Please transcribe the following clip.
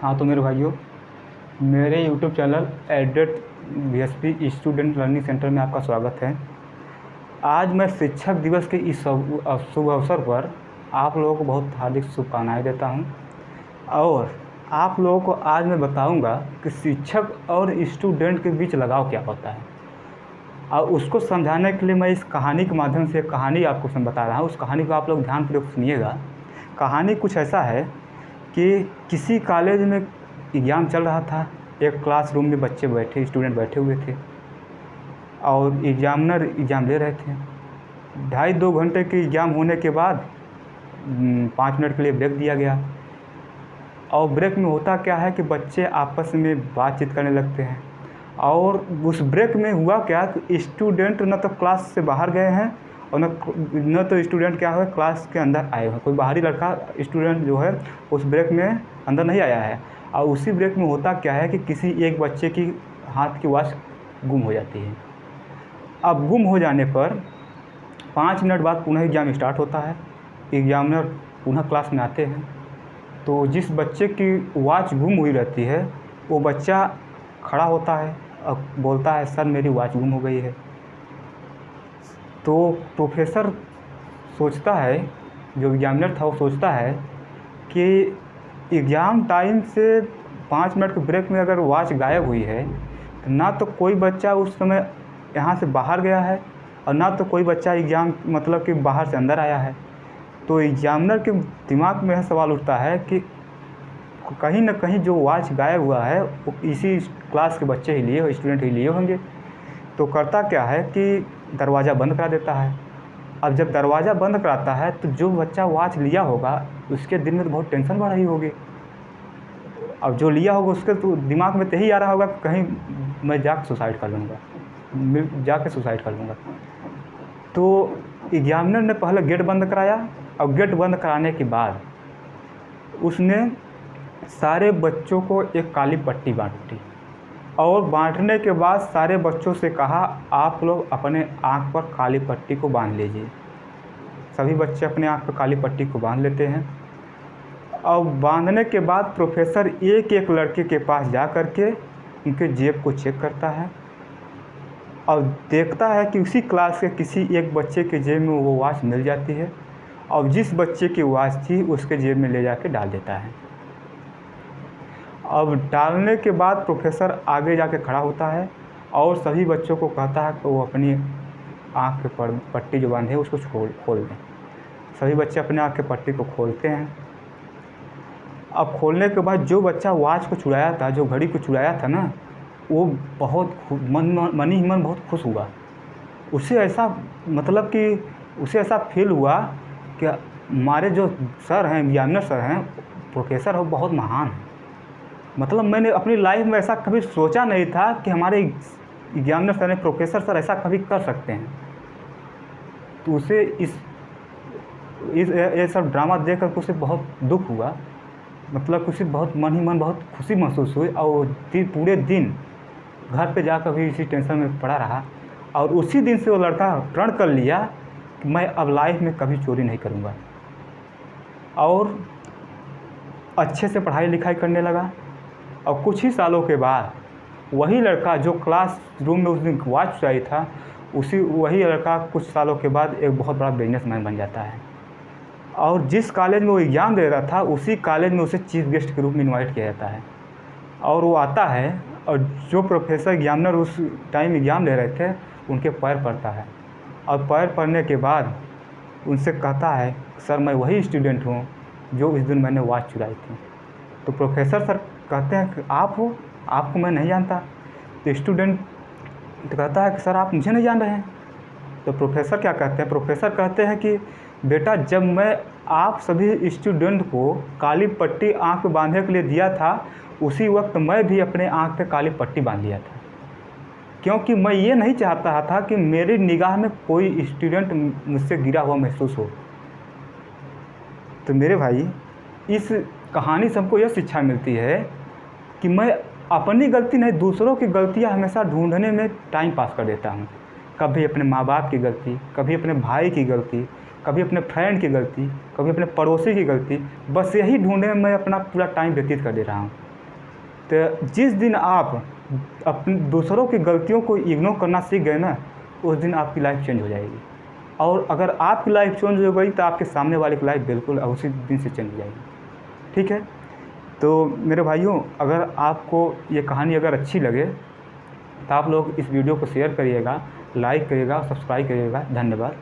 हाँ तो मेरे भाइयों, मेरे यूट्यूब चैनल एडेड बीएसपी स्टूडेंट लर्निंग सेंटर में आपका स्वागत है। आज मैं शिक्षक दिवस के इस शुभ अवसर पर आप लोगों को बहुत हार्दिक शुभकामनाएं देता हूं और आप लोगों को आज मैं बताऊंगा कि शिक्षक और स्टूडेंट के बीच लगाव क्या होता है। और उसको समझाने के लिए मैं इस कहानी के माध्यम से कहानी आपको बता रहा हूँ। उस कहानी को आप लोग ध्यानपूर्वक सुनिएगा। कहानी कुछ ऐसा है कि किसी कॉलेज में एग्ज़ाम चल रहा था। एक क्लासरूम में स्टूडेंट बैठे हुए थे और एग्जामिनर एग्ज़ाम ले रहे थे। 2.5 घंटे के एग्ज़ाम होने के बाद 5 मिनट के लिए ब्रेक दिया गया। और ब्रेक में होता क्या है कि बच्चे आपस में बातचीत करने लगते हैं। और उस ब्रेक में हुआ क्या कि स्टूडेंट न तो क्लास से बाहर गए हैं और न तो स्टूडेंट क्या है क्लास के अंदर आए हुए। कोई बाहरी लड़का स्टूडेंट जो है उस ब्रेक में अंदर नहीं आया है। और उसी ब्रेक में होता क्या है कि किसी एक बच्चे की हाथ की वॉच गुम हो जाती है। अब गुम हो जाने पर 5 मिनट बाद पुनः एग्ज़ाम स्टार्ट होता है। एग्जामिनर पुनः क्लास में आते हैं तो जिस बच्चे की वॉच गुम हुई रहती है वो बच्चा खड़ा होता है और बोलता है, सर मेरी वॉच गुम हो गई है। तो प्रोफेसर सोचता है, जो एग्जामिनर था वो सोचता है कि एग्ज़ाम टाइम से 5 मिनट के ब्रेक में अगर वॉच गायब हुई है तो ना तो कोई बच्चा उस समय यहाँ से बाहर गया है और ना तो कोई बच्चा एग्ज़ाम मतलब कि बाहर से अंदर आया है। तो एग्जामिनर के दिमाग में यह सवाल उठता है कि कहीं ना कहीं जो वॉच गायब हुआ है वो इसी क्लास के बच्चे ही लिए, स्टूडेंट ही लिए होंगे। तो करता क्या है कि दरवाज़ा बंद करा देता है। अब जब दरवाज़ा बंद कराता है तो जो बच्चा वॉच लिया होगा उसके दिल में तो बहुत टेंशन बढ़ रही होगी। अब जो लिया होगा उसके तो दिमाग में तो यही आ रहा होगा कि कहीं मैं जाके सुसाइड कर लूँगा। तो एग्जामिनर ने पहले गेट बंद कराया और गेट बंद कराने के बाद उसने सारे बच्चों को एक काली पट्टी बांटी और बांटने के बाद सारे बच्चों से कहा, आप लोग अपने आँख पर काली पट्टी को बांध लीजिए। सभी बच्चे अपने आँख पर काली पट्टी को बांध लेते हैं। और बांधने के बाद प्रोफेसर एक एक लड़के के पास जा कर के उनके जेब को चेक करता है और देखता है कि उसी क्लास के किसी एक बच्चे के जेब में वो वॉच मिल जाती है और जिस बच्चे की वॉच थी उसके जेब में ले जाके डाल देता है। अब डालने के बाद प्रोफेसर आगे जाके खड़ा होता है और सभी बच्चों को कहता है कि वो अपनी आँख के पट्टी जो बांधे उसको खोल दें। सभी बच्चे अपने आँख के पट्टी को खोलते हैं। अब खोलने के बाद जो बच्चा वॉच को चुराया था, जो घड़ी को चुराया था ना, वो बहुत मन ही मन बहुत खुश हुआ। उसे ऐसा मतलब कि उसे ऐसा फील हुआ कि हमारे जो सर हैं, एग्जामिनर सर हैं, प्रोफेसर हो बहुत महान है। मतलब मैंने अपनी लाइफ में ऐसा कभी सोचा नहीं था कि हमारे एग्जामिनर सर हैं, प्रोफेसर सर ऐसा कभी कर सकते हैं। तो उसे ये सब ड्रामा देख कर उसे बहुत दुख हुआ। मतलब उसे बहुत मन ही मन बहुत खुशी महसूस हुई और पूरे दिन घर पे जाकर भी इसी टेंशन में पड़ा रहा। और उसी दिन से वो लड़का प्रण कर लिया कि मैं अब लाइफ में कभी चोरी नहीं करूँगा और अच्छे से पढ़ाई लिखाई करने लगा। और कुछ ही सालों के बाद वही लड़का जो क्लास रूम में उस दिन वॉच चुराई था, वही लड़का कुछ सालों के बाद एक बहुत बड़ा बिजनेसमैन बन जाता है। और जिस कॉलेज में वो एग्ज़ाम दे रहा था उसी कॉलेज में उसे चीफ गेस्ट के रूप में इनवाइट किया जाता है। और वो आता है और जो प्रोफेसर एग्जामिनर उस टाइम एग्ज़ाम ले रहे थे उनके पैर पड़ता है। और पैर पड़ने के बाद उनसे कहता है, सर मैं वही स्टूडेंट हूँ जो इस दिन मैंने वॉच चुराई थी। तो प्रोफेसर सर कहते हैं कि आप हो, आपको मैं नहीं जानता। तो स्टूडेंट तो कहता है कि सर आप मुझे नहीं जान रहे हैं। तो प्रोफेसर क्या कहते हैं, प्रोफेसर कहते हैं कि बेटा जब मैं आप सभी स्टूडेंट को काली पट्टी आँख पे बांधने के लिए दिया था उसी वक्त मैं भी अपने आँख पे काली पट्टी बांध लिया था, क्योंकि मैं ये नहीं चाहता था कि मेरी निगाह में कोई स्टूडेंट मुझसे गिरा हुआ महसूस हो। तो मेरे भाई, इस कहानी से हमको यह शिक्षा मिलती है कि मैं अपनी गलती नहीं दूसरों की गलतियां हमेशा ढूंढने में टाइम पास कर देता हूं। कभी अपने माँ बाप की गलती, कभी अपने भाई की गलती, कभी अपने फ्रेंड की गलती, कभी अपने पड़ोसी की गलती, बस यही ढूंढने में मैं अपना पूरा टाइम व्यतीत कर दे रहा हूँ। तो जिस दिन आप अपने दूसरों की गलतियों को इग्नोर करना सीख गए ना, उस दिन आपकी लाइफ चेंज हो जाएगी। और अगर आपकी लाइफ चेंज हो गई तो आपके सामने वाले की लाइफ बिल्कुल उसी दिन से चेंज हो जाएगी। ठीक है, तो मेरे भाइयों, अगर आपको ये कहानी अगर अच्छी लगे तो आप लोग इस वीडियो को शेयर करिएगा, लाइक करिएगा, सब्सक्राइब करिएगा। धन्यवाद।